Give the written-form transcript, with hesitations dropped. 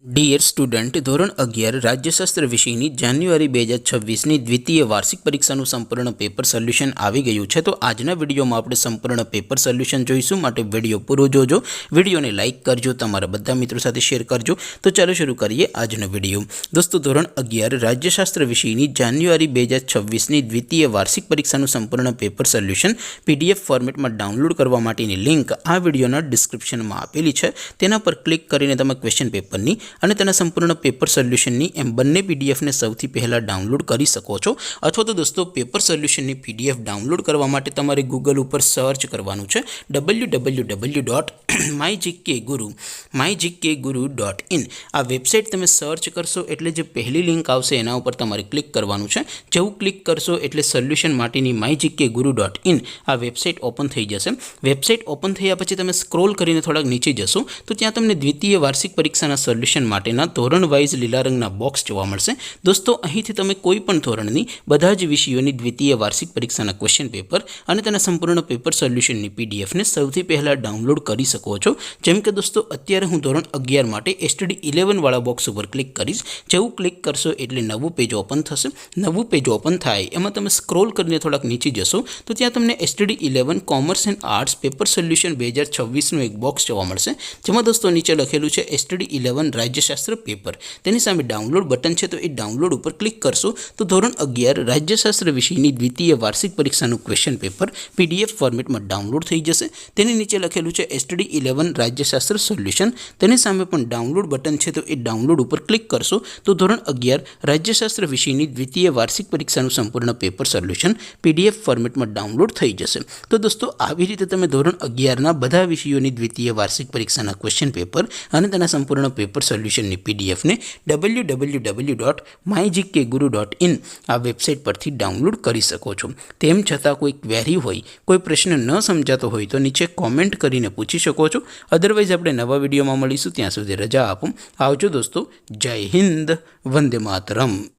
Dear student, ધોરણ 11 રાજ્યશાસ્ત્ર વિષયની જાન્યુઆરી 2026ની દ્વિતીય વાર્ષિક પરીક્ષાનું સંપૂર્ણ પેપર સોલ્યુશન આવી ગયું છે. તો આજના વિડીયોમાં આપણે સંપૂર્ણ પેપર સોલ્યુશન જોઈશું, માટે વિડીયો પૂરો જોજો. વિડીયોને લાઇક કરજો, તમારા બધા મિત્રો સાથે શેર કરજો. તો ચાલો શરૂ કરીએ આજનો વિડીયો. દોસ્તો, ધોરણ 11 રાજ્યશાસ્ત્ર વિષયની જાન્યુઆરી 2026ની દ્વિતીય વાર્ષિક પરીક્ષાનું સંપૂર્ણ પેપર સોલ્યુશન PDF ફોર્મેટમાં ડાઉનલોડ કરવા માટેની લિંક આ વિડીયોના ડિસ્ક્રિપ્શનમાં આપેલી છે. તેના પર ક્લિક કરીને તમે ક્વેશ્ચન પેપરની અને તેના સંપૂર્ણ પેપર સોલ્યુશનની એમ બંને પીડીએફને સૌથી પહેલાં ડાઉનલોડ કરી શકો છો. અથવા તો દોસ્તો, પેપર સોલ્યુશનની PDF ડાઉનલોડ કરવા માટે તમારે ગૂગલ ઉપર સર્ચ કરવાનું છે www.mygkguru.in. આ વેબસાઇટ તમે સર્ચ કરશો એટલે જે પહેલી લિંક આવશે એના ઉપર તમારે ક્લિક કરવાનું છે. જેવું ક્લિક કરશો એટલે સોલ્યુશન માટેની mygkguru.in આ વેબસાઇટ ઓપન થઈ જશે. વેબસાઇટ ઓપન થયા પછી તમે સ્ક્રોલ કરીને થોડાક નીચે જશો તો ત્યાં તમને દ્વિતીય વાર્ષિક પરીક્ષાના સોલ્યુશન માટેના ધોરણ વાઇઝ લીલા રંગના બોક્સ જોવા મળશે. દોસ્તો, અહીંથી તમે કોઈ પણ ધોરણની બધા જ વિષયોની દ્વિતીય વાર્ષિક પરીક્ષાના ક્વેશ્ચન પેપર અને તેના સંપૂર્ણ પેપર સોલ્યુશનની PDFને સૌથી પહેલાં ડાઉનલોડ કરી શકો છો. જેમ કે દોસ્તો, અત્યારે હું ધોરણ 11 માટે STD11 વાળા બોક્સ ઉપર ક્લિક કરીશ. જેવું ક્લિક કરશો એટલે નવું પેજ ઓપન થશે. નવું પેજ ઓપન થાય એમાં તમે સ્ક્રોલ કરીને થોડાક નીચે જશો તો ત્યાં તમને STD11 commerce and arts paper solution 2026નું એક બોક્સ જોવા મળશે. જેમાં દોસ્તો નીચે લખેલું છે STD11 રાજ્યશાસ્ત્ર પેપર. તેની સામે ડાઉનલોડ બટન છે, તો એ ડાઉનલોડ ઉપર ક્લિક કરશો તો ધોરણ 11 રાજ્યશાસ્ત્ર વિષયની દ્વિતીય વાર્ષિક પરીક્ષાનું ક્વેશ્ચન પેપર PDF ફોર્મેટમાં ડાઉનલોડ થઈ જશે. તેની નીચે લખેલું છે STD11 રાજ્યશાસ્ત્ર સોલ્યુશન. તેની સામે પણ ડાઉનલોડ બટન છે, તો એ ડાઉનલોડ ઉપર ક્લિક કરશો તો ધોરણ 11 રાજ્યશાસ્ત્ર વિષયની દ્વિતીય વાર્ષિક પરીક્ષાનું સંપૂર્ણ પેપર સોલ્યુશન PDF ફોર્મેટમાં ડાઉનલોડ થઈ જશે. તો દોસ્તો, આવી રીતે તમે ધોરણ 11ના બધા વિષયોની દ્વિતીય વાર્ષિક પરીક્ષાના ક્વેશ્ચન પેપર અને તેના સંપૂર્ણ પેપર સોલ્યુશનની PDFને www.mygkguru.in આ વેબસાઇટ પરથી ડાઉનલોડ કરી શકો છો. તેમ છતાં કોઈ ક્વેરી હોય, કોઈ પ્રશ્ન ન સમજાતો હોય તો નીચે કોમેન્ટ કરીને પૂછી શકો છો. અદરવાઇઝ આપણે નવા વિડીયોમાં મળીશું. ત્યાં સુધી રજા આપો. આવજો દોસ્તો. જય હિન્દ. વંદે માતરમ.